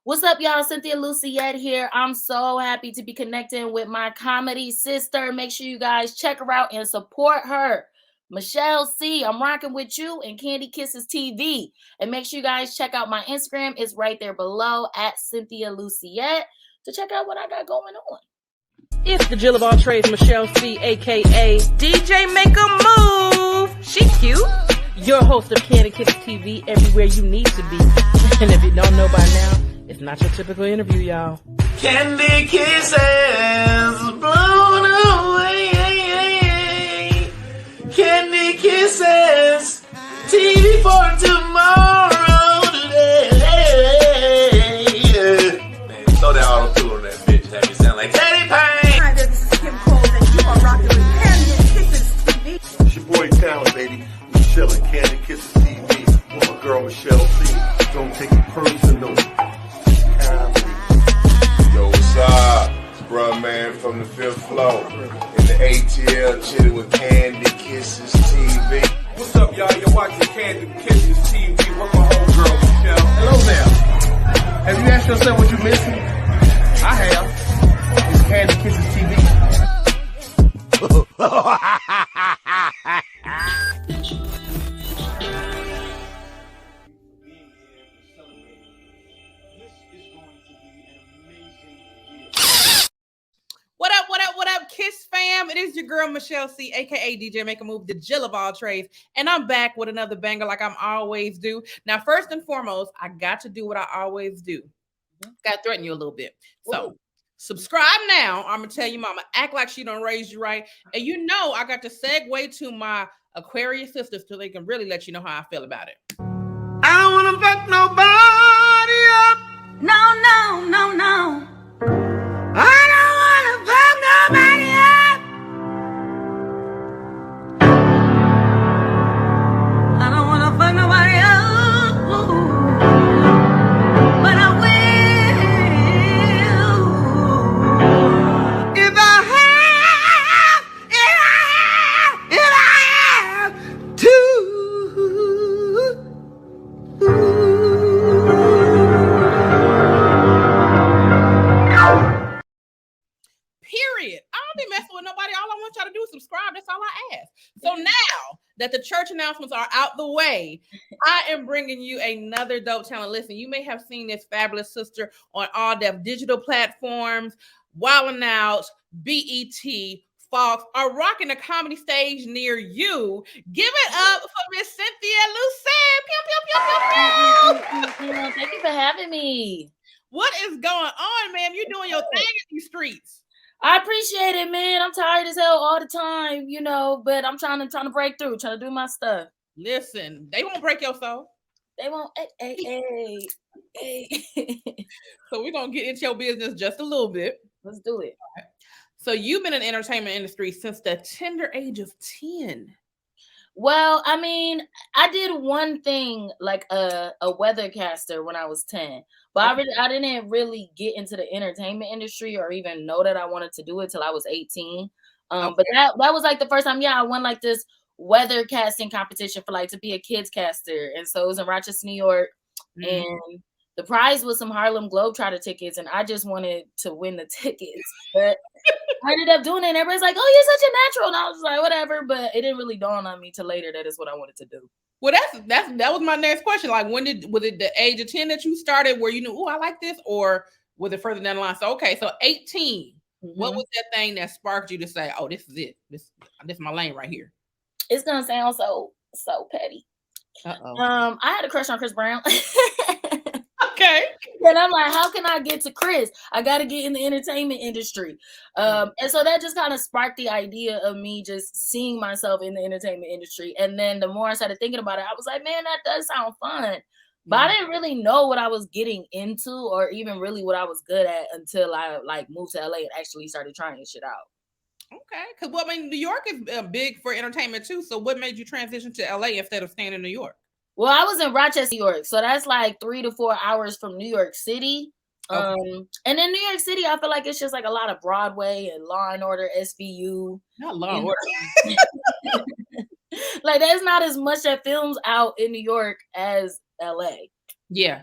What's up, y'all? Cynthialuciette here. I'm so happy to be connecting with my comedy sister. Make sure you guys check her out and support her. Michelle C., I'm rocking with you and Candy Kisses TV. And make sure you guys check out my Instagram. It's right there below at cynthialuciette to check out what I got going on. It's the Jill of all trades, Michelle C., a.k.a. DJ Make a Move. She cute. Your host of Candy Kisses TV, everywhere you need to be. And if you don't know by now, it's not your typical interview, y'all. Candy Kisses blown away. Candy Kisses TV for tomorrow today. Man, throw that auto-tune on that bitch. Have me sound like Teddy Payne. Hi there, this is Kim Cole, and you are rocking with Candy Kisses TV. It's your boy Talent, baby. We chillin', Candy Kisses TV with my girl Michelle C. Don't take it personal. Yo, what's up? It's Bruh Man from the 5th floor. In the ATL, chilling with Candy Kisses TV. What's up, y'all? You're watching Candy Kisses TV with my homegirl, Michelle. Hello there. Have you asked yourself what you're missing? I have. It's Candy Kisses TV. What up, Kiss fam? It is your girl, Michelle C., a.k.a. DJ Make a Move, the Jill of all trades. And I'm back with another banger like I'm always do. Now, first and foremost, I got to do what I always do. Got to threaten you a little bit. So, subscribe now. I'm going to tell you, mama, act like she done raised you right. And you know I got to segue to my Aquarius sisters so they can really let you know how I feel about it. I don't wanna fuck nobody up. No, no, no, no. I don't wanna fuck nobody up. I don't wanna fuck nobody else. But I will. If I have to. Period. I don't be messing with nobody. All I want y'all to do is subscribe. That's all I ask. So now that the church announcements are out the way, I am bringing you another dope talent. Listen, you may have seen this fabulous sister on all the digital platforms, Wildin' Out, BET, Fox, are rocking a comedy stage near you. Give it up for Miss Cynthia Lucette. Pew, pew, pew, pew, pew. Thank you for having me. What is going on, ma'am? You're doing your thing in these streets. I appreciate it, man. I'm tired as hell all the time, but I'm trying to break through, trying to do my stuff. Listen, they won't break your soul. They won't. Hey. So we're going to get into your business just a little bit. Let's do it. Right. So you've been in the entertainment industry since the tender age of 10. Well, I mean, I did one thing like a weathercaster when I was 10, but I didn't really get into the entertainment industry or even know that I wanted to do it till I was 18. But that was like the first time, I won like this weather casting competition for like to be a kids caster. And so it was in Rochester, New York. Mm-hmm. And the prize was some Harlem Globetrotter tickets, and I just wanted to win the tickets. But I ended up doing it, and everybody's like, "Oh, you're such a natural," and I was like, "Whatever." But it didn't really dawn on me till later that is what I wanted to do. Well, that was my next question. Like, was it the age of 10 that you started where you knew, "Oh, I like this," or was it further down the line? So, okay, so 18. Mm-hmm. What was that thing that sparked you to say, "Oh, this is it. This is my lane right here"? It's gonna sound so petty. I had a crush on Chris Brown. Okay. And I'm like, how can I get to Chris? I got to get in the entertainment industry. And so that just kind of sparked the idea of me just seeing myself in the entertainment industry. And then the more I started thinking about it, I was like, man, that does sound fun. But I didn't really know what I was getting into or even really what I was good at until I like moved to LA and actually started trying shit out. Okay. Because, well, I mean, New York is big for entertainment too. So what made you transition to LA instead of staying in New York? Well, I was in Rochester, New York, so that's like 3 to 4 hours from New York City. And in New York City, I feel like it's just like a lot of Broadway and Law and Order, SVU. Not Law and Order. Like, there's not as much that films out in New York as LA. Yeah.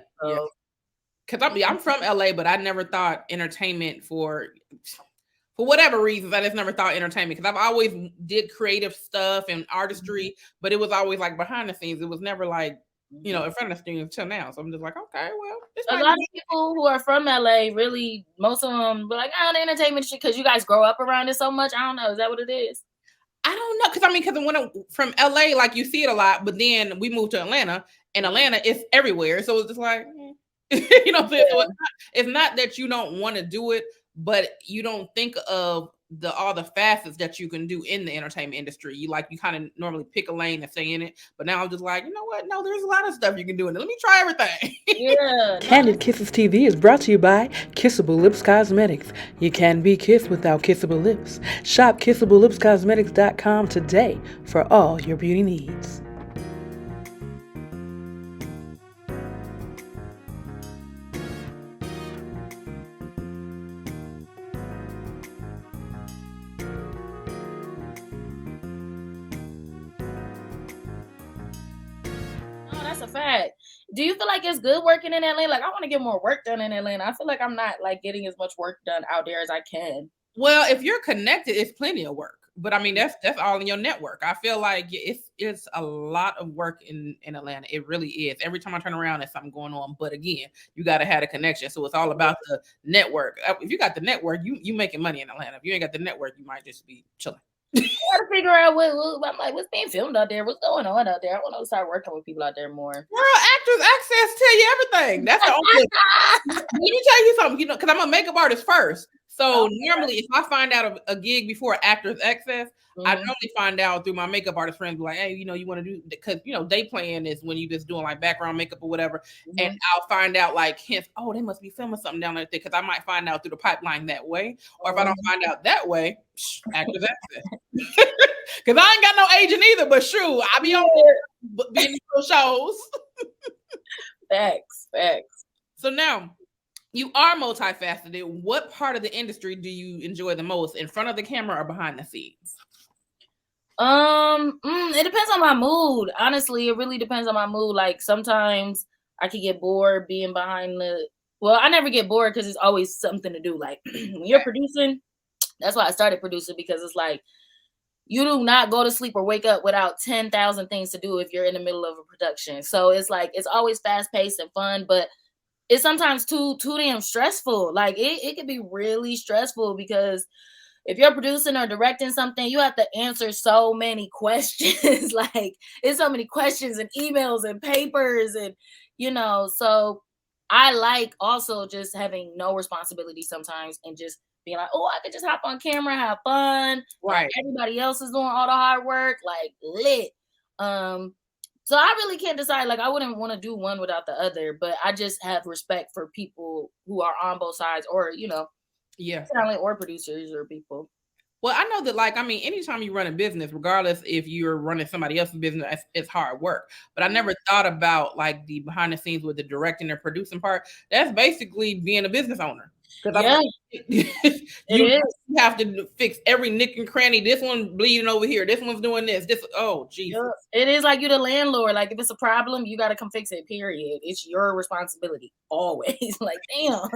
because I'm from LA, but I never thought entertainment for whatever reasons. I just never thought entertainment because I've always did creative stuff and artistry, but it was always like behind the scenes. It was never like, you know, in front of the screen until now. So I'm just like, okay, well, this A might lot be- of people who are from LA, really, most of them be like, the entertainment shit, because you guys grow up around it so much. I don't know. Is that what it is? I don't know, because when I'm from LA, like you see it a lot, but then we moved to Atlanta, and Atlanta is everywhere. So it's just like, you know what I'm saying? So it's not that you don't want to do it, but you don't think of all the facets that you can do in the entertainment industry. You kind of normally pick a lane and stay in it. But now I'm just like, you know what? No, there's a lot of stuff you can do in it. Let me try everything. Yeah. Candid Kisses TV is brought to you by Kissable Lips Cosmetics. You can be kissed without kissable lips. Shop KissableLipsCosmetics.com today for all your beauty needs. That's a fact. Do you feel like it's good working in Atlanta? Like, I want to get more work done in Atlanta. I feel like I'm not like getting as much work done out there as I can. Well, if you're connected, it's plenty of work. But I mean, that's all in your network. I feel like it's a lot of work in Atlanta. It really is. Every time I turn around, there's something going on. But again, you got to have a connection. So it's all about the network. If you got the network, you making money in Atlanta. If you ain't got the network, you might just be chilling. I gotta figure out I'm like, what's being filmed out there? What's going on out there? I want to start working with people out there more. Girl, Actors Access tell you everything. That's the only. Let me tell you something. You know, because I'm a makeup artist first. So normally, if I find out a gig before Actors Access, I normally find out through my makeup artist friends, like, hey, you know, you want to do, because day playing is when you just doing like background makeup or whatever, and I'll find out like hints. Oh, they must be filming something down there because I might find out through the pipeline that way, or if I don't find out that way, Actors Access. Because I ain't got no agent either, but true, I be on there being those shows. Facts. So now, you are multifaceted. What part of the industry do you enjoy the most, in front of the camera or behind the scenes? It depends on my mood. Honestly, it really depends on my mood. Like, sometimes I could get bored being behind well, I never get bored because it's always something to do. Like, when you're producing, that's why I started producing, because it's like, you do not go to sleep or wake up without 10,000 things to do if you're in the middle of a production. So it's like, it's always fast paced and fun, but it's sometimes too damn stressful. Like, it can be really stressful, because if you're producing or directing something, you have to answer so many questions. Like, it's so many questions and emails and papers, and so I like also just having no responsibility sometimes, and just being like, oh, I could just hop on camera, have fun. Right. Like, everybody else is doing all the hard work, like, lit. So I really can't decide. Like, I wouldn't want to do one without the other, but I just have respect for people who are on both sides, or, talent or producers or people. Well, I know that, like, I mean, anytime you run a business, regardless if you're running somebody else's business, it's hard work. But I never thought about, like, the behind the scenes with the directing and producing part. That's basically being a business owner. You have to fix every nick and cranny. This one bleeding over here. This one's doing this. Oh, Jesus. It is like you're the landlord. Like, if it's a problem, you got to come fix it, period. It's your responsibility always. Like, damn.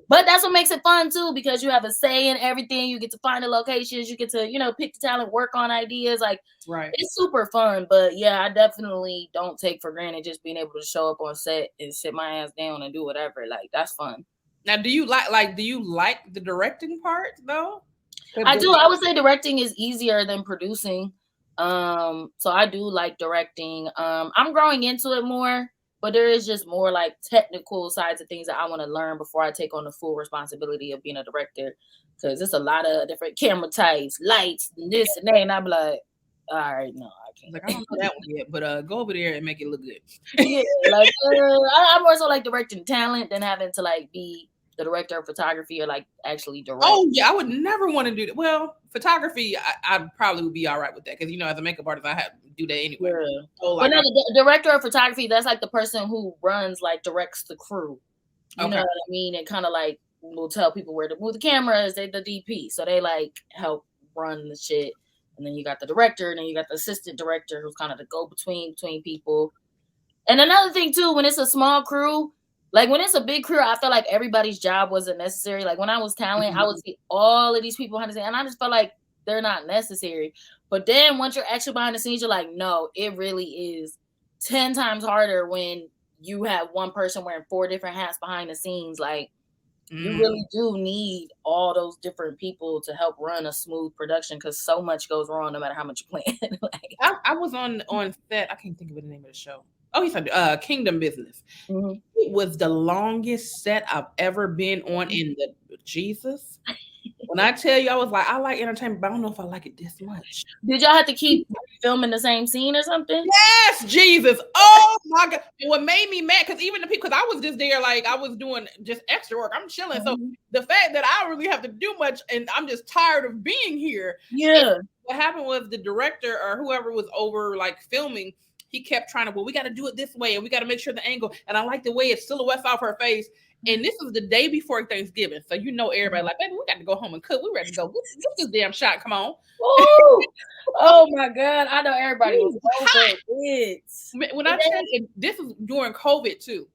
But that's what makes it fun too, because you have a say in everything. You get to find the locations. You get to, pick the talent, work on ideas. Like, right. It's super fun. But yeah, I definitely don't take for granted just being able to show up on set and sit my ass down and do whatever. Like, that's fun. Now, do you like the directing part though? I do. I would say directing is easier than producing. So I do like directing. I'm growing into it more, but there is just more like technical sides of things that I want to learn before I take on the full responsibility of being a director. Because it's a lot of different camera types, lights, and this and that, and I'm like, all right, no, I can't. Like, I don't know that one yet, but go over there and make it look good. Yeah, like I'm more so like directing talent than having to like be the director of photography or like actually direct. Oh yeah, I would never want to do that. Well, photography, I probably would be all right with that, because as a makeup artist, I have to do that anyway. Yeah. So, like, but no, the director of photography, that's like the person who directs the crew. You know what I mean? And kind of like will tell people where to move the cameras. They the DP, so they like help run the shit. And then you got the director, and then you got the assistant director, who's kind of the go between people. And another thing too, when it's a small crew, Like when it's a big crew, I feel like everybody's job wasn't necessary. Like when I was talent, I would see all of these people behind the scenes, and I just felt like they're not necessary. But then once you're actually behind the scenes, you're like, no, it really is 10 times harder when you have one person wearing 4 different hats behind the scenes. Like you really do need all those different people to help run a smooth production because so much goes wrong no matter how much you plan. Like, I was on set. I can't think of the name of the show. Oh, he said Kingdom Business. Mm-hmm. It was the longest set I've ever been on in the Jesus. When I tell you, I was like, I like entertainment, but I don't know if I like it this much. Did y'all have to keep filming the same scene or something? Yes, Jesus. Oh my God. And what made me mad, because even the people, because I was just there, like I was doing just extra work. I'm chilling. So the fact that I don't really have to do much and I'm just tired of being here. Yeah. What happened was the director or whoever was over like filming, he kept trying to, well, we got to do it this way and we got to make sure the angle. And I like the way it silhouettes off her face. And this was the day before Thanksgiving. So you know everybody like, baby, we got to go home and cook. We ready to go. Get this damn shot. Come on. Oh my God. I know everybody was over it. When I tell you, this was during COVID too.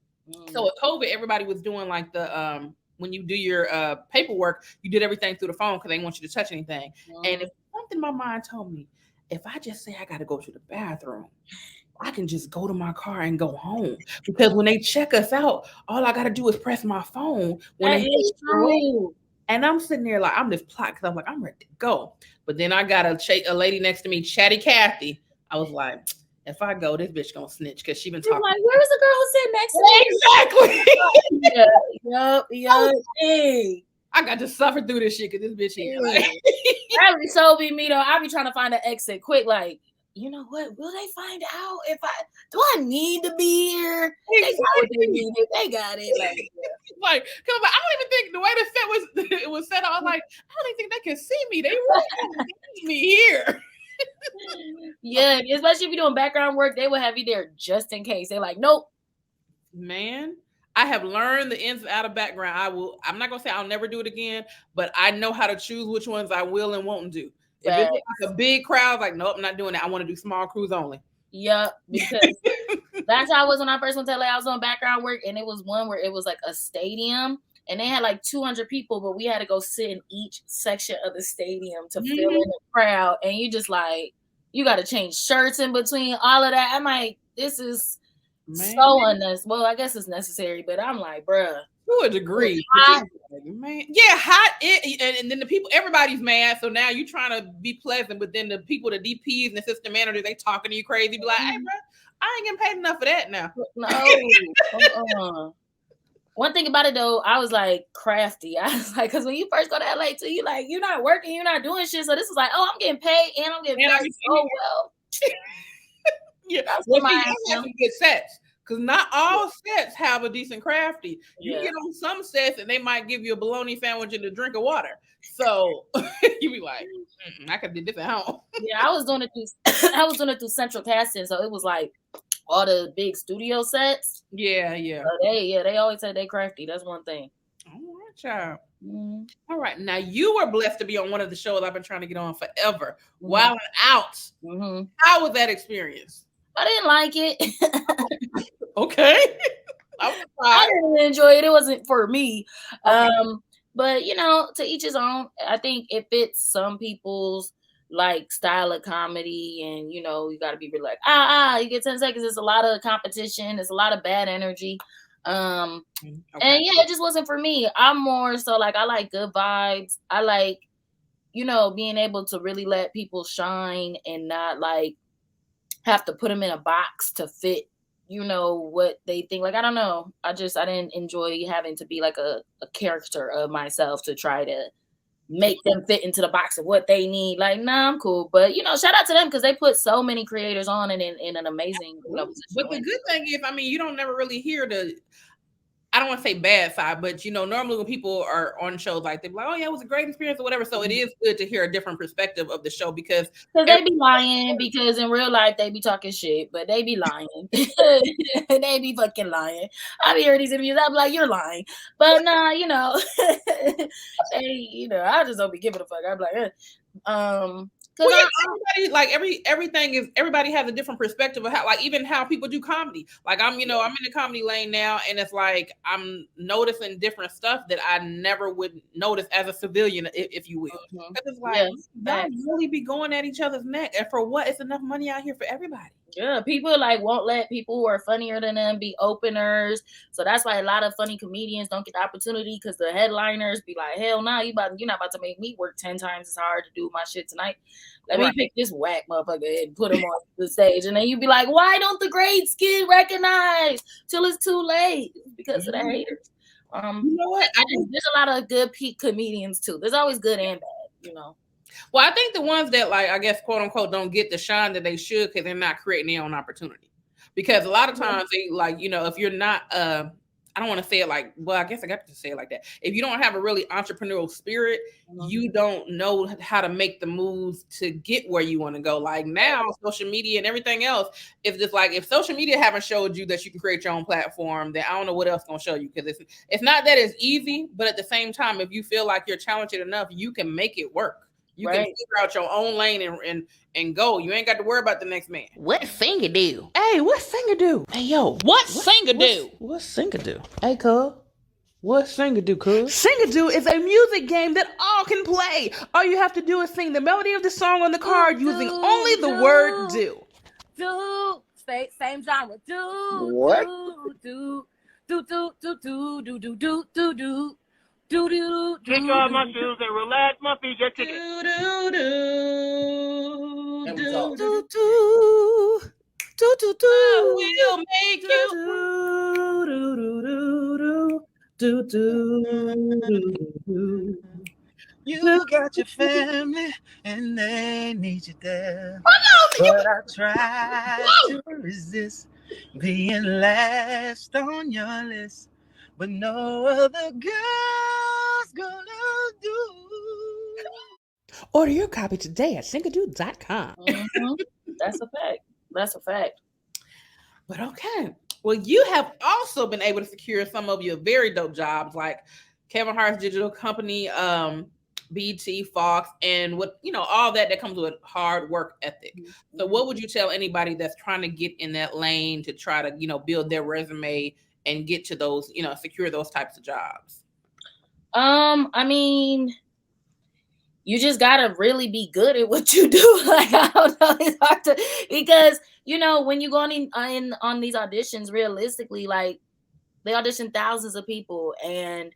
So with COVID, everybody was doing like the when you do your paperwork, you did everything through the phone because they didn't want you to touch anything. And if something in my mind told me, if I just say I got to go to the bathroom, I can just go to my car and go home. Because when they check us out, all I got to do is press my phone. When that is true. And I'm sitting there like, I'm just plotting because I'm like, I'm ready to go. But then I got a lady next to me, Chatty Cathy. I was like, if I go, this bitch gonna snitch because she been talking. Like, where was the girl who sitting next to me? Exactly. Yup. I got to suffer through this shit because this bitch here. That would so be me though. I be trying to find an exit quick. Like, you know what? Will they find out if I need to be here? They got what they needed. They got it. Like, cause I don't even think the way the set was set up. I was like, I don't even think they can see me. They really need me here. Yeah, especially if you're doing background work, they will have you there just in case. They're like, nope. Man, I have learned the ins and out of background. I'm not gonna say I'll never do it again, but I know how to choose which ones I will and won't do. If it's like a big crowd, like, nope, I'm not doing that. I want to do small crews only. Yep, because that's how I was when I first went to LA. I was on background work, and it was one where it was like a stadium, and they had like 200 people, but we had to go sit in each section of the stadium to fill in the crowd. And you just like, you got to change shirts in between all of that. I'm like, this is so unnecessary. Well, I guess it's necessary, but I'm like, bruh. To a degree. Man. Yeah, hot. And then the people, everybody's mad. So now you're trying to be pleasant, but then the people, the DPs and the assistant managers, they talking to you crazy. Be like, hey, bro, I ain't getting paid enough for that now. No. One thing about it though, I was like crafty. I was like, because when you first go to LA too, you like, you're not working, you're not doing shit. So this is like, oh, I'm getting paid and I'm getting paid so well. Yeah, that's what my have to get sets. Because not all sets have a decent crafty. You get on some sets and they might give you a bologna sandwich and a drink of water. So you be like, I could do this at home. Yeah, I was doing it through Central Casting. So it was like all the big studio sets. Yeah. So they always say they crafty. That's one thing. All right, child. All right. Now you were blessed to be on one of the shows I've been trying to get on forever. Wild Out. How was that experience? I didn't like it. Okay. I didn't enjoy it. It wasn't for me. But you know, to each his own. I think it fits some people's like style of comedy, and you know, you got to be like, you get 10 seconds. It's a lot of competition. It's a lot of bad energy. And yeah, it just wasn't for me. I'm more so like, I like good vibes. I like, you know, being able to really let people shine and not like have to put them in a box to fit, you know, what they think. Like, I don't know. I didn't enjoy having to be like a character of myself to try to make them fit into the box of what they need. Like, nah, I'm cool. But, you know, shout out to them because they put so many creators on and in an amazing, you know, position. But the good thing is, I mean, you don't never really hear I don't want to say bad side, but you know, normally when people are on shows like they're like, oh yeah, it was a great experience or whatever. So it is good to hear a different perspective of the show because they be lying, because in real life they be talking shit, but they be lying. They be fucking lying. I be hearing these interviews, I'm like, you're lying. But nah, you know, I just don't be giving a fuck. I'm like, Because Well, everybody like everybody has a different perspective of how, like, even how people do comedy. Like I'm in the comedy lane now, and it's like I'm noticing different stuff that I never would notice as a civilian, if you will. Because it's like y'all really be going at each other's neck, and for what? It's enough money out here for everybody. Yeah, people like won't let people who are funnier than them be openers. So that's why a lot of funny comedians don't get the opportunity because the headliners be like, hell no, you're not about to make me work 10 times as hard to do my shit tonight. Let me pick this whack motherfucker and put him on the stage. And then you be like, why don't the greats get recognized till it's too late? Because of the haters. You know what? There's a lot of good peak comedians too. There's always good and bad, Well, I think the ones that, like, I guess, quote unquote, don't get the shine that they should because they're not creating their own opportunity. Because a lot of times they, like, if you're not, I don't want to say it like, well, I guess I got to say it like that. If you don't have a really entrepreneurial spirit, you don't know how to make the moves to get where you want to go. Like now, social media and everything else, if just like, if social media haven't showed you that you can create your own platform, then I don't know what else going to show you. Because it's not that it's easy, but at the same time, if you feel like you're talented enough, you can make it work. You can figure out your own lane and go. You ain't got to worry about the next man. What singer do? Hey, what singer do? Hey, yo. What singer do? What singer do? Hey, cuz. What singer do, cuz? Singer do is a music game that all can play. All you have to do is sing the melody of the song on the card using only the word do. Do. Same genre. Do. What? Do. Do. Do. Do. Do. Do. Do. Do. Do. Do. Do do do. Kick off my shoes and relax my feet. Get ticket. Do do do do do do do do do. We'll make you do do do. You got your family and they need you there. But I try to resist being last on your list. But no other girl's gonna do. Order your copy today at singadoo.com. That's a fact. That's a fact. But okay. Well, you have also been able to secure some of your very dope jobs, like Kevin Hart's digital company, BT, Fox, and what all that comes with hard work ethic. So, what would you tell anybody that's trying to get in that lane to try to build their resume and get to those, secure those types of jobs? I mean, you just gotta really be good at what you do. Like, I don't know, it's hard to, because when you go on these auditions, realistically, like they audition thousands of people, and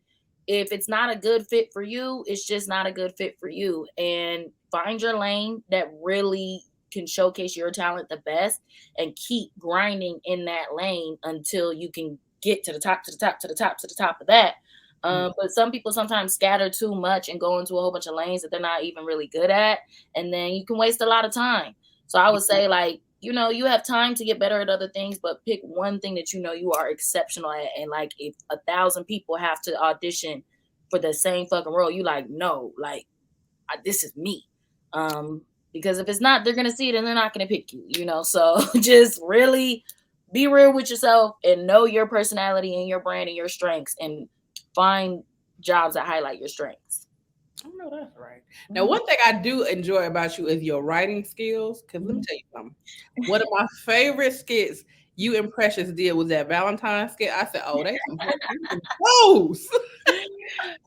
if it's not a good fit for you, it's just not a good fit for you. And find your lane that really can showcase your talent the best, and keep grinding in that lane until you can get to the top, to the top, to the top, to the top of that. But some people sometimes scatter too much and go into a whole bunch of lanes that they're not even really good at. And then you can waste a lot of time. So I would say, like, you have time to get better at other things, but pick one thing that you are exceptional at. And like, if 1,000 people have to audition for the same fucking role, you like, no, like, this is me. Because if it's not, they're going to see it and they're not going to pick you, So just really be real with yourself and know your personality and your brand and your strengths, and find jobs that highlight your strengths. I know that's right. Now, one thing I do enjoy about you is your writing skills. Because let me tell you something. One of my favorite skits you and Precious did was that Valentine's skit. I said, "Oh, they close."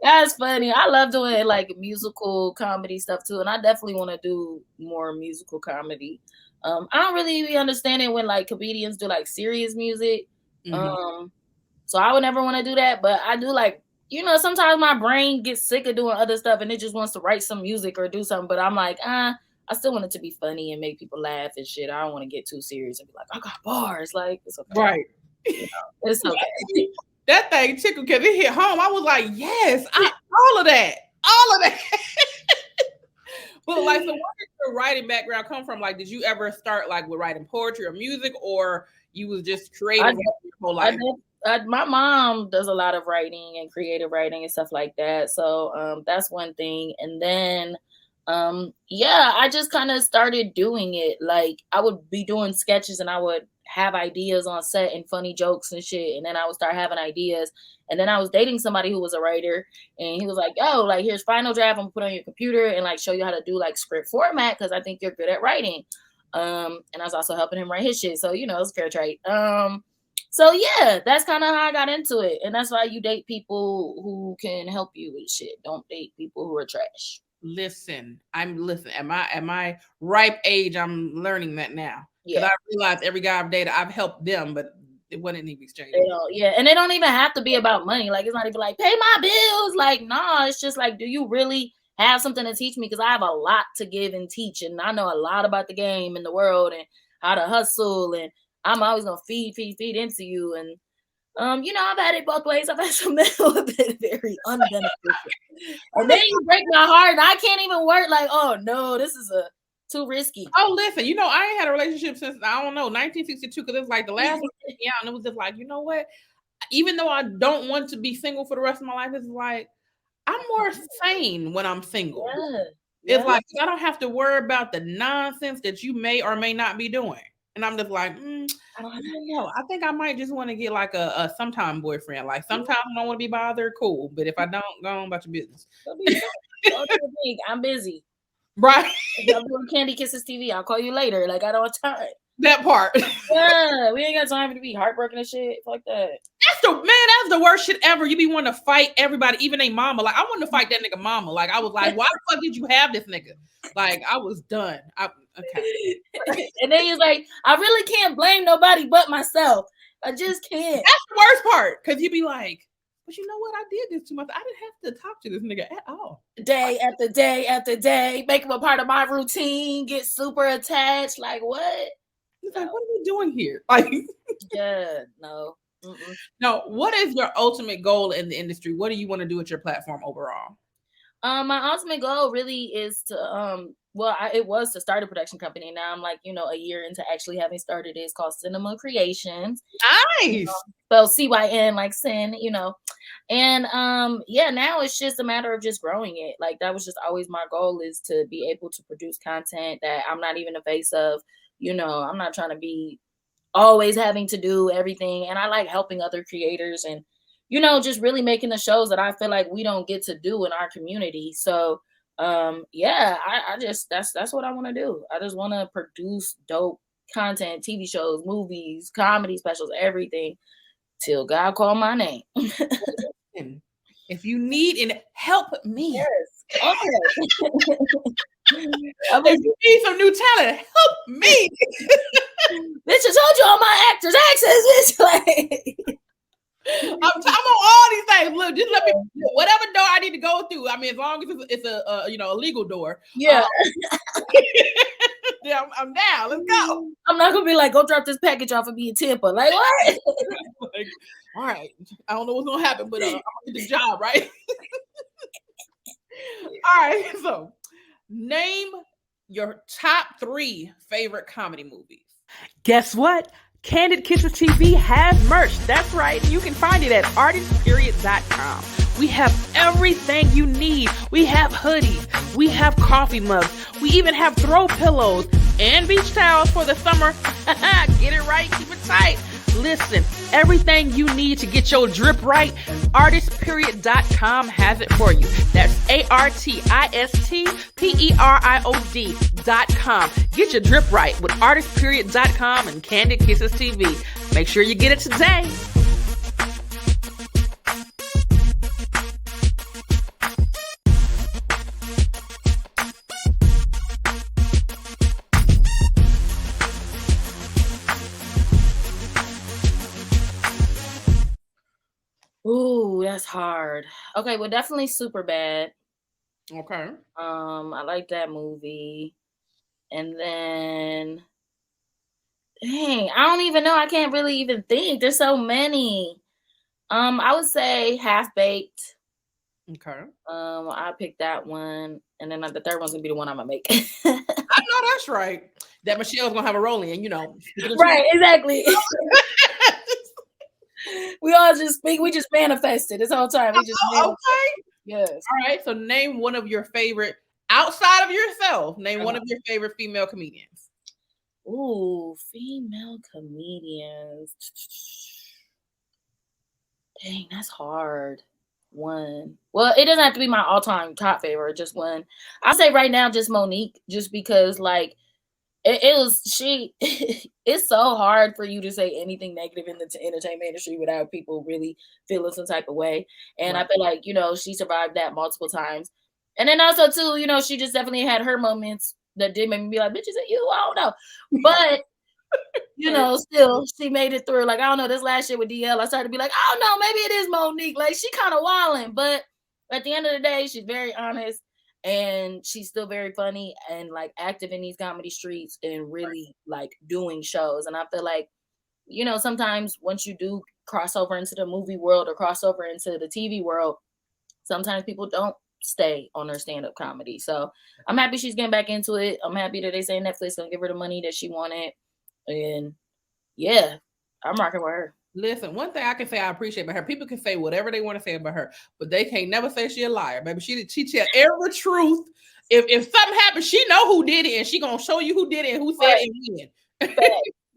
That's funny. I love doing like musical comedy stuff too, and I definitely want to do more musical comedy. I don't really be understanding when like comedians do like serious music. So I would never want to do that, but I do like, sometimes my brain gets sick of doing other stuff and it just wants to write some music or do something, but I'm like, I still want it to be funny and make people laugh and shit. I don't want to get too serious and be like, I got bars. Like, it's okay. Right. It's okay. That thing tickled because it hit home. I was like, yes, all of that. All of that. But like, so where did your writing background come from? Like, did you ever start like with writing poetry or music, or you was just creative your whole life? My mom does a lot of writing and creative writing and stuff like that. So that's one thing. And then, I just kind of started doing it. Like, I would be doing sketches and I would have ideas on set and funny jokes and shit. And then I would start having ideas. And then I was dating somebody who was a writer, and he was like, yo, like, here's Final Draft. I'm gonna put on your computer and like show you how to do like script format because I think you're good at writing. And I was also helping him write his shit. So, you know, it's fair trade. So yeah, that's kind of how I got into it. And that's why you date people who can help you with shit. Don't date people who are trash. Listen, at my ripe age, I'm learning that now. Because Yeah. I realized every guy I've dated, I've helped them, but it wasn't even exchange. They don't, yeah, and they don't even have to be about money. Like, it's not even like, pay my bills. Like, nah, it's just like, do you really have something to teach me? Because I have a lot to give and teach, and I know a lot about the game and the world and how to hustle, and I'm always gonna feed into you. And you know, I've had it both ways. I've had some men who have been very unbeneficial, and then you break my heart, and I can't even work. Like, oh no, this is too risky. Oh, listen, you know, I ain't had a relationship since, I don't know, 1962, because it's like the last one took me out, and it was just like, you know what? Even though I don't want to be single for the rest of my life, it's like, I'm more sane when I'm single. Yeah. It's like, I don't have to worry about the nonsense that you may or may not be doing. And I'm just like, I don't know. I think I might just want to get like a sometime boyfriend. Like, sometimes I don't want to be bothered, cool. But if I don't, go on about your business. I'm busy. Right. If I'm doing Candy Kisses TV, I'll call you later. Like, I don't have time. That part. Yeah, we ain't got time to be heartbroken and shit like that. That's the worst shit ever. You be wanting to fight everybody, even a mama. Like, I wanted to fight that nigga mama. Like, I was like, why the fuck did you have this nigga? Like, I was done. Okay. And then he's like, I really can't blame nobody but myself. I just can't. That's the worst part. Because you be like, but you know what? I did this too much. I didn't have to talk to this nigga at all. Day after day after day, make him a part of my routine, get super attached. Like, what? He's like, what are we doing here? Like, yeah, no. No, what is your ultimate goal in the industry? What do you want to do with your platform overall? My ultimate goal really is to it was to start a production company. Now I'm like, you know, a year into actually having started it. It's called Cinema Creations. Nice. Spelled CYN, like sin, you know. And yeah, now it's just a matter of just growing it. Like, that was just always my goal, is to be able to produce content that I'm not even the face of. You know, I'm not trying to be always having to do everything. And I like helping other creators and, you know, just really making the shows that I feel like we don't get to do in our community. So yeah, I just, that's what I want to do. I just want to produce dope content, TV shows, movies, comedy specials, everything, till God call my name. If you need and help me. Yes. Okay. If you need some new talent, help me. Bitch, I told you all my actors' access. Bitch, like, I'm on all these things. Look, just let me, whatever door I need to go through. I mean, as long as it's a you know, a legal door. Yeah. Yeah, I'm down. Let's go. I'm not gonna be like, go drop this package off of me in Tampa. Like, what? Like, all right, I don't know what's gonna happen, but I'm gonna get the job, right? All right, so name your top 3 favorite comedy movies. Guess what? Kandid Kisses TV has merch. That's right. You can find it at artistperiod.com. We have everything you need. We have hoodies. We have coffee mugs. We even have throw pillows and beach towels for the summer. Get it right. Keep it tight. Listen, everything you need to get your drip right, artistperiod.com has it for you. That's artistperiod.com. Get your drip right with artistperiod.com and Kandid Kisses TV. Make sure you get it today. Ooh, that's hard. Okay, well, definitely Superbad. Okay. I like that movie. And then, dang, I don't even know. I can't really even think. There's so many. I would say Half Baked. Okay. I picked that one, and then the third one's gonna be the one I'm gonna make. I know that's right. That Michelle's gonna have a role in, you know. Right, exactly. We all just speak. We just manifested this whole time. We just okay. Yes. All right. So name one of your favorite, outside of yourself. Name one of your favorite female comedians. Ooh, female comedians. Dang, that's hard. One. Well, it doesn't have to be my all-time top favorite, just one. I'll say right now, just Monique, just because like it was she. It's so hard for you to say anything negative in the entertainment industry without people really feeling some type of way. And I feel like she survived that multiple times. And then also too, she just definitely had her moments that did make me be like, "Bitch, is it you?" I don't know, but still she made it through. Like I don't know, this last year with DL, I started to be like, "Oh no, maybe it is Monique." Like she kind of wilding, but at the end of the day, she's very honest. And she's still very funny and like active in these comedy streets and really like doing shows. And I feel like, sometimes once you do cross over into the movie world or cross over into the TV world, sometimes people don't stay on their stand-up comedy. So I'm happy she's getting back into it. I'm happy that they say Netflix gonna give her the money that she wanted. And yeah, I'm rocking with her. Listen, one thing I can say I appreciate about her, people can say whatever they want to say about her, but they can't never say she a liar, baby. She tell every truth. If something happens, she know who did it, and she gonna show you who did it and who said it when.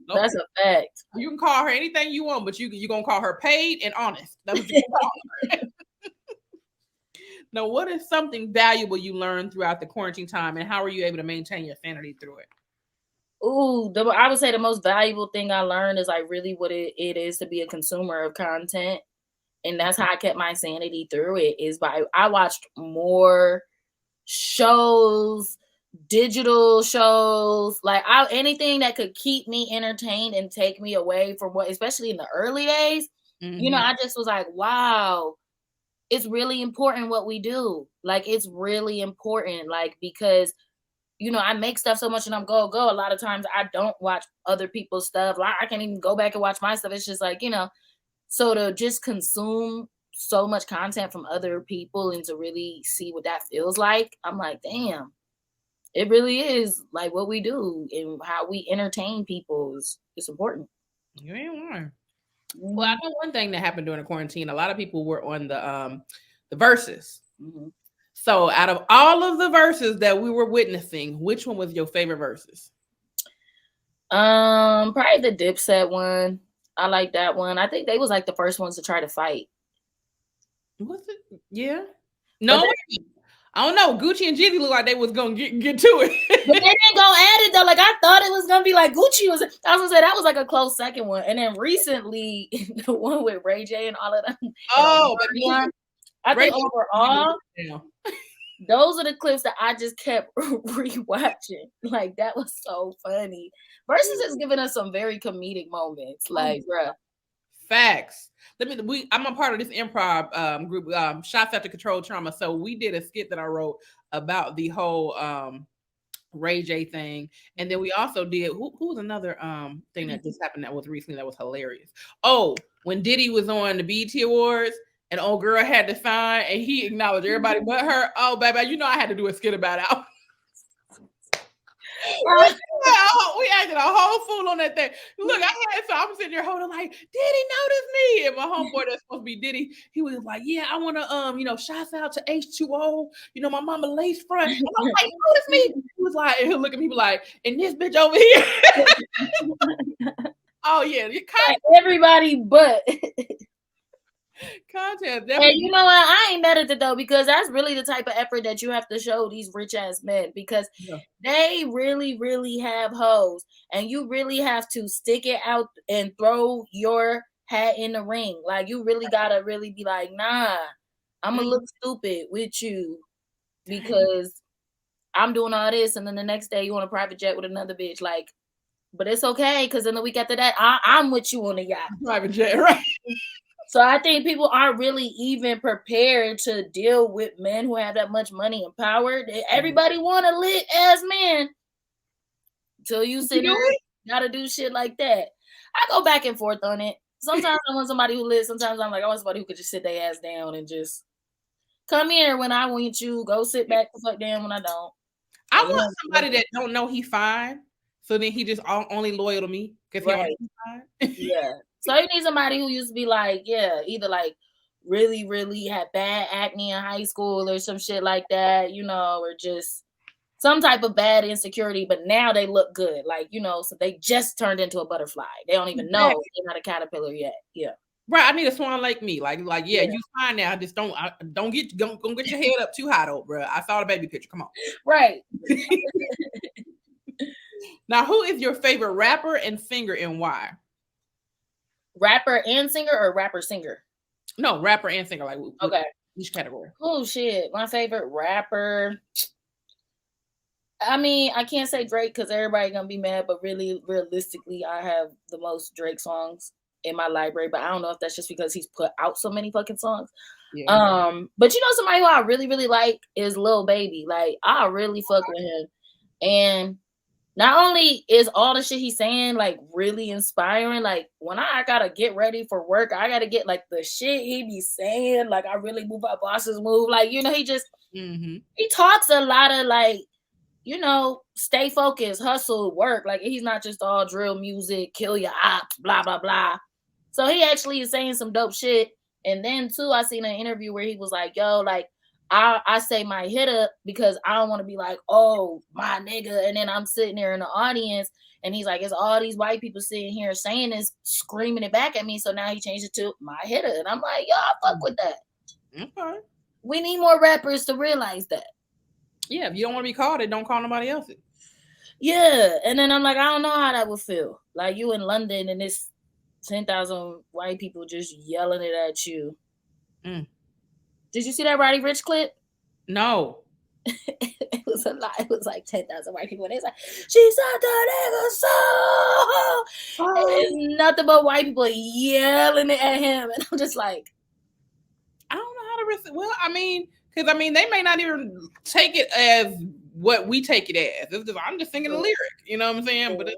That's a fact. You can call her anything you want, but you gonna call her paid and honest. That's what you gonna call her. Now, what is something valuable you learned throughout the quarantine time, and how are you able to maintain your sanity through it? Ooh, I would say the most valuable thing I learned is like really what it is to be a consumer of content. And that's how I kept my sanity through it, is I watched more shows, digital shows, like anything that could keep me entertained and take me away from what, especially in the early days, I just was like, wow, it's really important what we do. Like, it's really important, like, because I make stuff so much and I'm go. A lot of times I don't watch other people's stuff. Like, I can't even go back and watch my stuff. It's just like, so to just consume so much content from other people and to really see what that feels like, I'm like, damn, it really is like what we do and how we entertain people is important. You ain't lying. Well, I know one thing that happened during the quarantine. A lot of people were on the verses. Mm-hmm. So out of all of the verses that we were witnessing, which one was your favorite verses? Probably the Dipset one. I like that one. I think they was like the first ones to try to fight. Was it? Yeah. No, I don't know. Gucci and Jeezy look like they was gonna get to it. But they didn't go at it though. Like I thought it was gonna be like Gucci was. I was gonna say that was like a close second one. And then recently the one with Ray J and all of them. Oh, I think overall, those are the clips that I just kept rewatching. Like that was so funny. Versus has given us some very comedic moments. Like, bruh. Facts. I'm a part of this improv group, Shots After Controlled Trauma. So we did a skit that I wrote about the whole Ray J thing, and then we also did who was another thing that just happened that was recently that was hilarious. Oh, when Diddy was on the BET Awards. And old girl had to sign, and he acknowledged everybody but her. Oh, baby, I had to do a skit about it. We acted a whole fool on that thing. Look, I'm sitting there holding like, Diddy notice me? And my homeboy that's supposed to be Diddy, he was like, yeah, I want to, shouts out to H2O, my mama lace front. And I'm like, notice me? He was like, and he'll look at me like, and this bitch over here. Oh, yeah. Everybody but. Content. And you know what? I ain't mad at it though, because that's really the type of effort that you have to show these rich ass men, because they really, really have hoes, and you really have to stick it out and throw your hat in the ring. Like you really gotta really be like, nah, I'm gonna look stupid with you because I'm doing all this, and then the next day you on a private jet with another bitch. Like, but it's okay, because then the week after that, I'm with you on a yacht, private jet, right? So I think people aren't really even prepared to deal with men who have that much money and power. Everybody want a lit ass man. Till you sit there, gotta do shit like that. I go back and forth on it. Sometimes I want somebody who lit. Sometimes I'm like, I want somebody who could just sit their ass down and just come here when I want you. Go sit back the fuck down when I don't. I want somebody that don't know he fine. So then he just only loyal to me because he fine. Yeah. So you need somebody who used to be like, either like really, really had bad acne in high school or some shit like that, or just some type of bad insecurity, but now they look good. Like, so they just turned into a butterfly. They don't even know they're not a caterpillar yet. Yeah. Right, I need a swan like me. Like, yeah, you fine now. Just don't get your head up too high though, bro. I saw the baby picture. Come on. Right. Now, who is your favorite rapper and singer and why? Rapper and singer or rapper singer? No, rapper and singer. Like, okay, each category. Oh shit, my favorite rapper. I mean, I can't say Drake because everybody gonna be mad, but really, realistically, I have the most Drake songs in my library, but I don't know if that's just because he's put out so many fucking songs. Yeah. But somebody who I really, really like is Lil Baby. Like, I really fuck with him. And not only is all the shit he's saying like really inspiring, like when I gotta get ready for work, I gotta get like the shit he be saying, like I really move how bosses move. Like, he just he talks a lot of like, stay focused, hustle, work. Like he's not just all drill music, kill your op, blah, blah, blah. So he actually is saying some dope shit. And then too, I seen an interview where he was like, yo, like, I say my hit up because I don't want to be like, oh, my nigga. And then I'm sitting there in the audience and he's like, it's all these white people sitting here saying this, screaming it back at me. So now he changed it to my hitter. And I'm like, yo, I fuck with that. Okay. We need more rappers to realize that. Yeah, if you don't want to be called it, don't call nobody else it. Yeah. And then I'm like, I don't know how that would feel. Like you in London and it's 10,000 white people just yelling it at you. Did you see that Roddy Ricch clip? No. It was a lot. It was like 10,000 white people. And it's like, she said the nigga so. It's nothing but white people yelling it at him. And I'm just like, I don't know how to receive. Well, because they may not even take it as what we take it as. It's just, I'm just singing the lyric. You know what I'm saying? But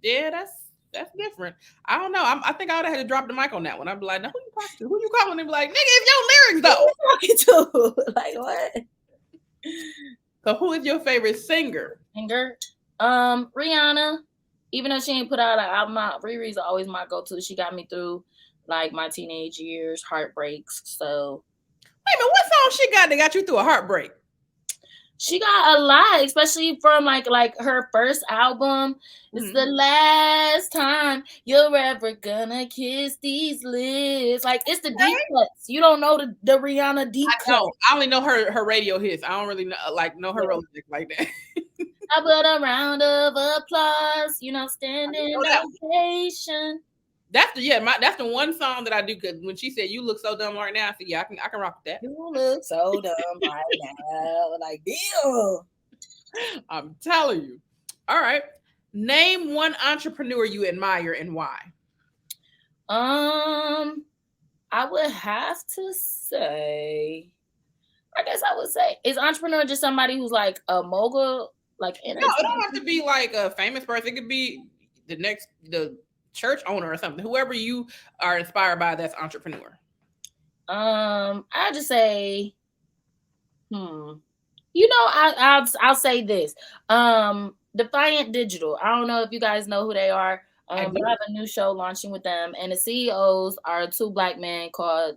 that's different. I don't know. I think I would have had to drop the mic on that one. I'd be like, no, who you talking to? Who you calling? And be like, nigga, it's your lyrics though. Who you talking to? Like what? So who is your favorite singer? Rihanna. Even though she ain't put out an album, Riri's always my go-to. She got me through like my teenage years, heartbreaks. So wait a minute, what song she got that got you through a heartbreak? She got a lot, especially from like her first album. It's the last time you're ever gonna kiss these lips. Like it's the deep cuts. You don't know the Rihanna deep cuts. I only know her radio hits. I don't really know her road like that. I put a round of applause, standing ovation. That's the one song that I do. Because when she said "You look so dumb right now," I said, "Yeah, I can rock with that." You look so dumb right now, like deal. I'm telling you. All right, name one entrepreneur you admire and why. I would have to say, is entrepreneur just somebody who's like a mogul, like no, it don't have to be like a famous person. It could be the church owner or something. Whoever you are inspired by, that's entrepreneur. I'll just say, I'll say this. Defiant Digital. I don't know if you guys know who they are. But I have a new show launching with them, and the CEOs are two Black men called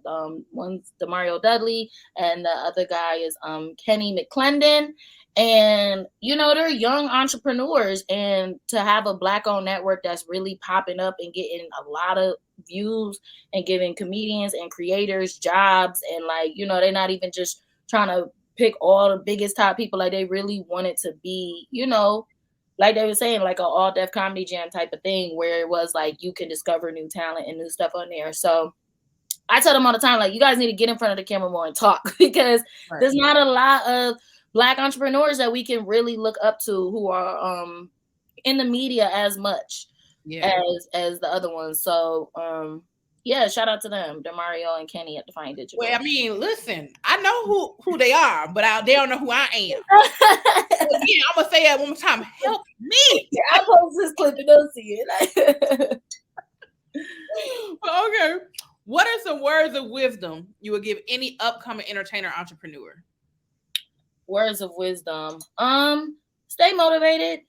one's Demario Dudley, and the other guy is Kenny McClendon. And they're young entrepreneurs, and to have a Black-owned network that's really popping up and getting a lot of views and giving comedians and creators jobs, and they're not even just trying to pick all the biggest top people. Like they really want it to be, like they were saying, like an all Def Comedy Jam type of thing, where it was like you can discover new talent and new stuff on there. So I tell them all the time, like, you guys need to get in front of the camera more and talk, because there's not a lot of Black entrepreneurs that we can really look up to who are in the media as much as the other ones. So shout out to them, Demario and Kenny at Defiant Digital. Well, listen, I know who they are, but they don't know who I am. Again, I'm gonna say that one more time. Help me. I post this clip and they'll see it. Okay. What are some words of wisdom you would give any upcoming entertainer entrepreneur? Words of wisdom. Stay motivated.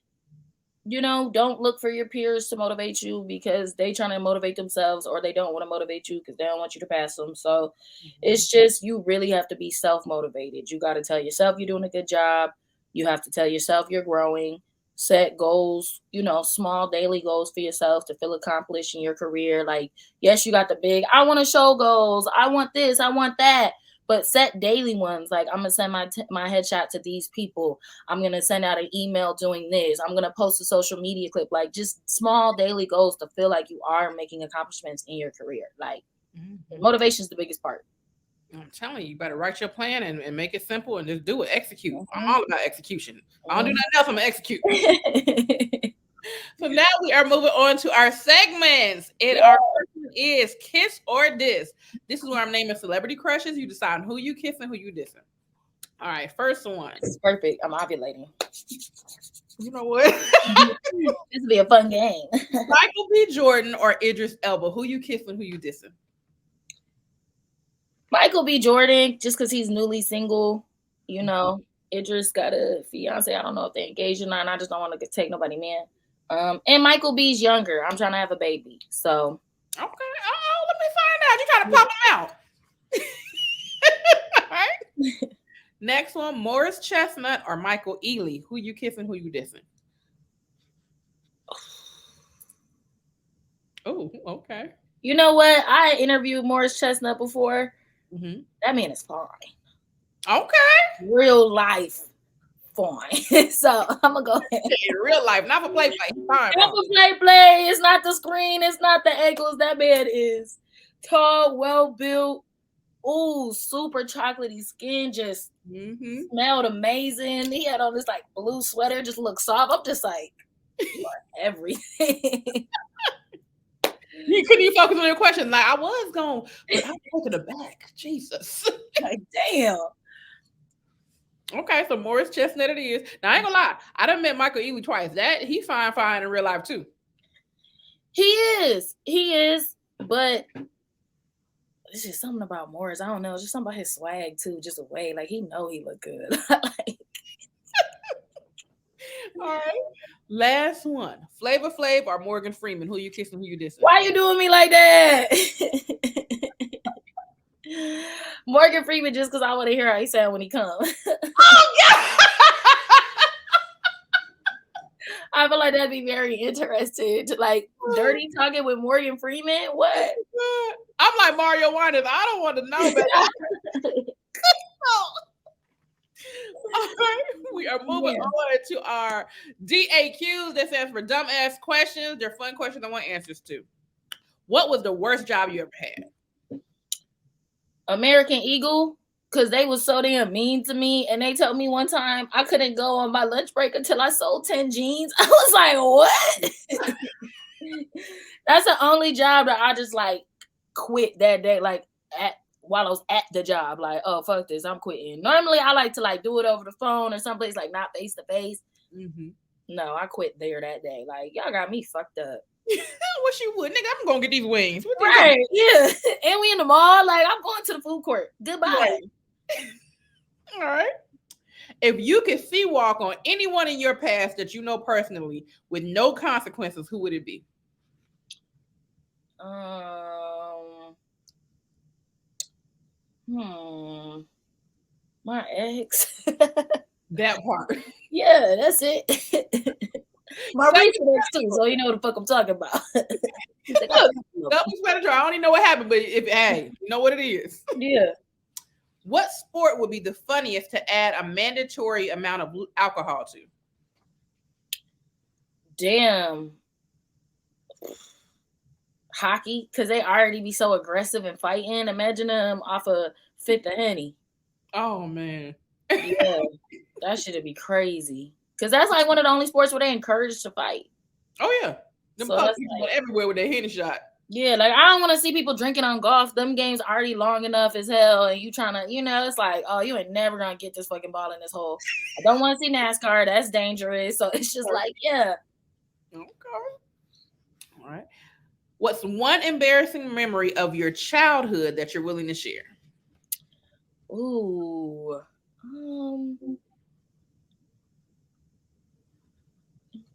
Don't look for your peers to motivate you because they trying to motivate themselves, or they don't want to motivate you because they don't want you to pass them. So it's just, you really have to be self-motivated. You got to tell yourself you're doing a good job. You have to tell yourself you're growing, set goals, small daily goals for yourself to feel accomplished in your career. Like, yes, you got the big, I want to show goals. I want this, I want that. But set daily ones. Like, I'm going to send my headshot to these people. I'm going to send out an email doing this. I'm going to post a social media clip. Like, just small daily goals to feel like you are making accomplishments in your career. Like, motivation is the biggest part. I'm telling you, you better write your plan and make it simple and just do it. Execute. I'm all about execution. I don't do nothing else. I'm going to execute. So now we are moving on to our segments. And our first one is Kiss or Diss. This is where I'm naming celebrity crushes. You decide who you kissing, who you dissing. All right, first one. This is perfect. I'm ovulating. You know what? This will be a fun game. Michael B. Jordan or Idris Elba. Who you kissing, who you dissing? Michael B. Jordan, just because he's newly single, Idris got a fiance. I don't know if they're engaged or not. And I just don't want to take nobody man. And Michael B's younger. I'm trying to have a baby. So. Okay. Oh, let me find out. You trying to pop him out. All right. Next one, Morris Chestnut or Michael Ealy. Who you kissing, who you dissing? Oh, okay. You know what? I interviewed Morris Chestnut before. Mm-hmm. That man is fine. Okay. Real life fine. So I'm gonna go ahead. Real life, not for play. Fine. Not for play. It's not the screen. It's not the ankles. That man is tall, well built. Ooh, super chocolatey skin. Just smelled amazing. He had on this like blue sweater. Just looked soft. I'm just like, you are everything. You couldn't even focus on your question. Like, I was going, but I'm taking it back. Jesus. Like, damn. Okay, so Morris Chestnut it is. Now, I ain't gonna lie. I done met Michael Ealy twice. He's fine in real life, too. He is. But it's just something about Morris. I don't know. It's just something about his swag, too. Just a way. Like, he know he look good. All right. Last one. Flavor Flav or Morgan Freeman. Who you kissing, who you dissing? Why you doing me like that? Morgan Freeman, just because I want to hear how he sound when he comes. Oh, yeah! I feel like that'd be very interesting. Like, dirty talking with Morgan Freeman? What? I'm like Mario Winans. I don't want to know, but okay, we are moving on to our DAQs. That stands for dumbass questions. They're fun questions I want answers to. What was the worst job you ever had? American Eagle, because they was so damn mean to me. And they told me one time I couldn't go on my lunch break until I sold 10 jeans. I was like, what? That's the only job that I just like quit that day, like while I was at the job. Like, oh, fuck this, I'm quitting. Normally I like to like do it over the phone or someplace like not face to face. No, I quit there that day. Like, y'all got me fucked up. Wish you would, nigga. I'm gonna get these wings. Right, yeah. And we in the mall. Like, I'm going to the food court. Goodbye. Right. All right. If you could see walk on anyone in your past that you know personally with no consequences, who would it be? My ex. That part. Yeah, that's it. My recent ex too, so you know what the fuck I'm talking about. I don't even know what happened, but you know what it is. Yeah. What sport would be the funniest to add a mandatory amount of alcohol to? Damn. Hockey, because they already be so aggressive and fighting. Imagine them off a fifth of Henny. Oh, man. Yeah, that should be crazy. Because that's like one of the only sports where they encourage to fight. Oh, yeah. Them so people everywhere with their Henny shot. Yeah, like I don't want to see people drinking on golf. Them games already long enough as hell, and you trying to, it's like, oh, you ain't never gonna get this fucking ball in this hole. I don't want to see NASCAR. That's dangerous. So it's just like, yeah. Okay. All right. What's one embarrassing memory of your childhood that you're willing to share? Ooh.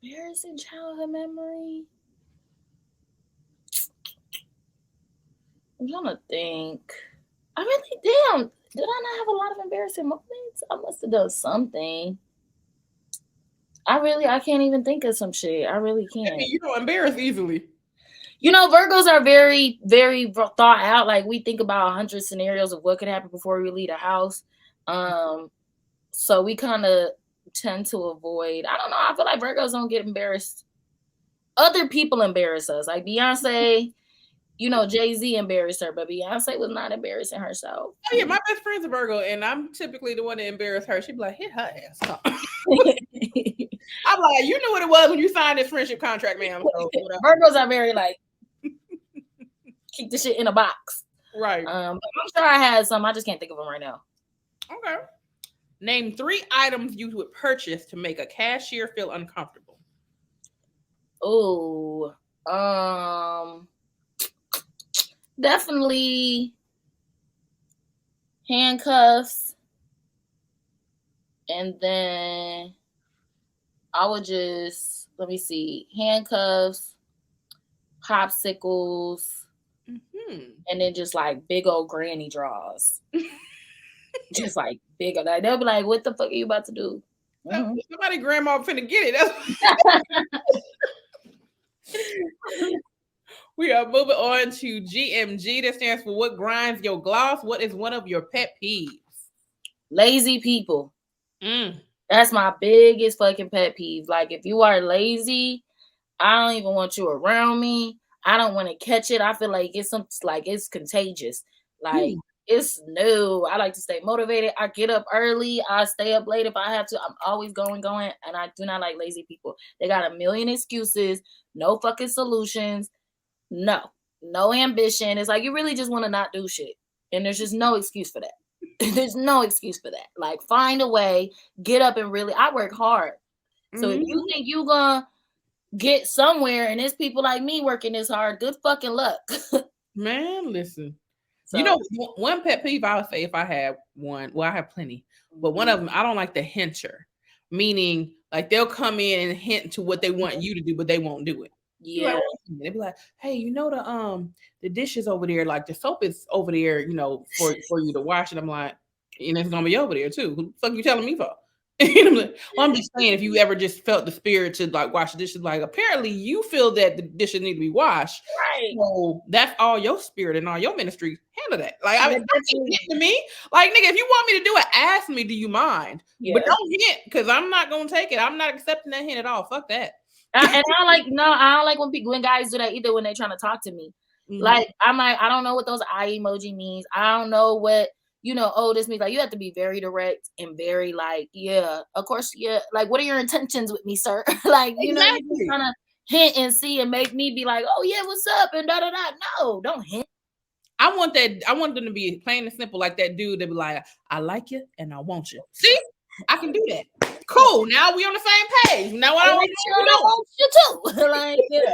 Embarrassing childhood memory. I'm trying to think. Did I not have a lot of embarrassing moments? I must have done something. I can't even think of some shit. I really I can't. mean, you don't embarrass easily. You know, Virgos are very, very thought out. Like we think about 100 scenarios of what could happen before we leave the house. So we kind of tend to avoid. I don't know. I feel like Virgos don't get embarrassed. Other people embarrass us. Like Beyonce, you know, Jay-Z embarrassed her, but Beyonce was not embarrassing herself. Oh yeah, my best friend's a Virgo, and I'm typically the one to embarrass her. She'd be like, "Hit her ass." I'm like, "You knew what it was when you signed this friendship contract, ma'am." So, Virgos are very like keep the shit in a box, right? But I'm sure I had some. I just can't think of them right now. Okay. Name 3 items you would purchase to make a cashier feel uncomfortable. Oh, definitely handcuffs, and then I would just let me see handcuffs, popsicles, and then just like big old granny drawers. Just like big old. Like, they'll be like, "What the fuck are you about to do?" Somebody grandma finna get it. We are moving on to GMG. That stands for what grinds your gloss. What is one of your pet peeves? Lazy people. That's my biggest fucking pet peeve. Like, if you are lazy, I don't even want you around me. I don't want to catch it. I feel like it's contagious. Like, it's new. I like to stay motivated. I get up early. I stay up late if I have to. I'm always going. And I do not like lazy people. They got a million excuses, no fucking solutions, no ambition. It's like you really just want to not do shit. And there's just no excuse for that. There's no excuse for that. Like, find a way, get up and really, I work hard. So if you think you gonna get somewhere and it's people like me working this hard, good fucking luck. Man, listen. So, you know, one pet peeve I would say if I had one, well, I have plenty, but one of them, I don't like the hinter, meaning like they'll come in and hint to what they want you to do, but they won't do it. Yeah. They'd be like, "Hey, you know the dishes over there, like the soap is over there, you know, for you to wash." And I'm like, and it's gonna be over there too. Who the fuck you telling me for? I'm like, well, I'm just saying, if you ever just felt the spirit to like wash the dishes, like apparently you feel that the dishes need to be washed, right? So that's all your spirit and all your ministry. Handle that. Like, I mean, to me, like, nigga, if you want me to do it, ask me. Do you mind? Yeah. But don't hint, because I'm not gonna take it. I'm not accepting that hint at all. Fuck that. And I don't like when guys do that either when they're trying to talk to me. Like, I'm like, I don't know what those eye emoji means. I don't know what, this means. Like, you have to be very direct and very like, yeah, of course, yeah. Like, what are your intentions with me, sir? Like, you're just trying to hint and see and make me be like, oh yeah, what's up? And da da da. No, don't hint. I want them to be plain and simple, like that dude that be like, I like you and I want you. See, I can do that. Cool. Now we on the same page. Now I want you too. Like, yeah.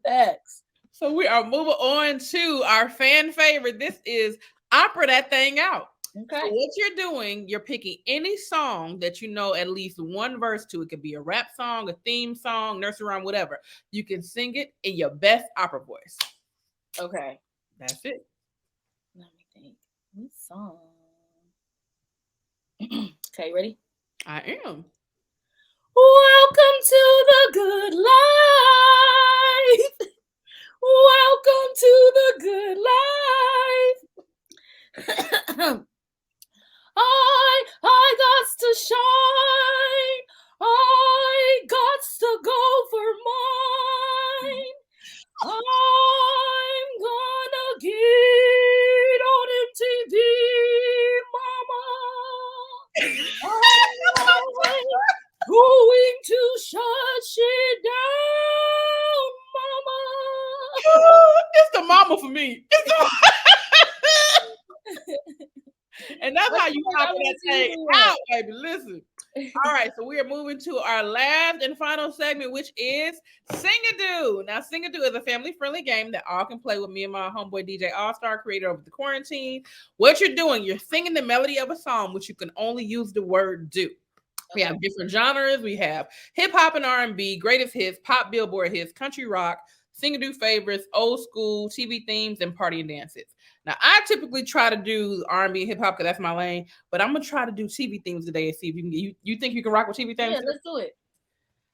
Thanks. So we are moving on to our fan favorite. This is Opera That Thing Out. Okay. So what you're doing, you're picking any song that you know at least one verse to. It could be a rap song, a theme song, nursery rhyme, whatever. You can sing it in your best opera voice. Okay. That's it. Let me think. What song? Okay, ready? I am. Welcome to the good life. Welcome to the good life. I got to shine. I got to go for mine. I'm gonna get on MTV, mama. I'm going to shut shit down, mama. It's the mama for me. And that's how you pop that thing out, baby. Listen. All right, so we are moving to our last and final segment, which is Sing-a-Doo. Now, Sing-a-Doo is a family-friendly game that all can play with me and my homeboy DJ All-Star, created over the quarantine. What you're doing, you're singing the melody of a song, which you can only use the word do. We have different genres. We have hip-hop and R&B, greatest hits, pop Billboard hits, country rock, Sing-a-Doo favorites, old school, TV themes, and party and dances. Now, I typically try to do R&B and hip-hop because that's my lane, but I'm going to try to do TV themes today and see if you think you can rock with TV themes? Yeah, let's do it.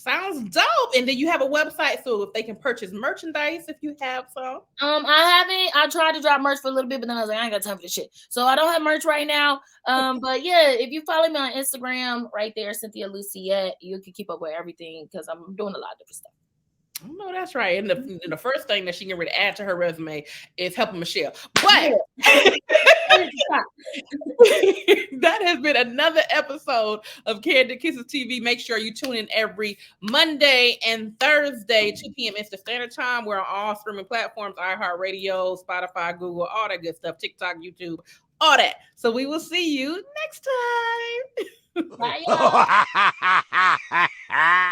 Sounds dope. And then you have a website, so if they can purchase merchandise, if you have some. I haven't. I tried to drop merch for a little bit, but then I was like, I ain't got time for this shit. So I don't have merch right now. But yeah, if you follow me on Instagram, right there, cynthialuciette, you can keep up with everything because I'm doing a lot of different stuff. No, that's right. And the first thing that she can really add to her resume is helping Michelle. But that has been another episode of Kandid Kisses TV. Make sure you tune in every Monday and Thursday, 2 p.m. Eastern Standard Time. We're on all streaming platforms, iHeartRadio, Spotify, Google, all that good stuff, TikTok, YouTube, all that. So we will see you next time. Bye, y'all.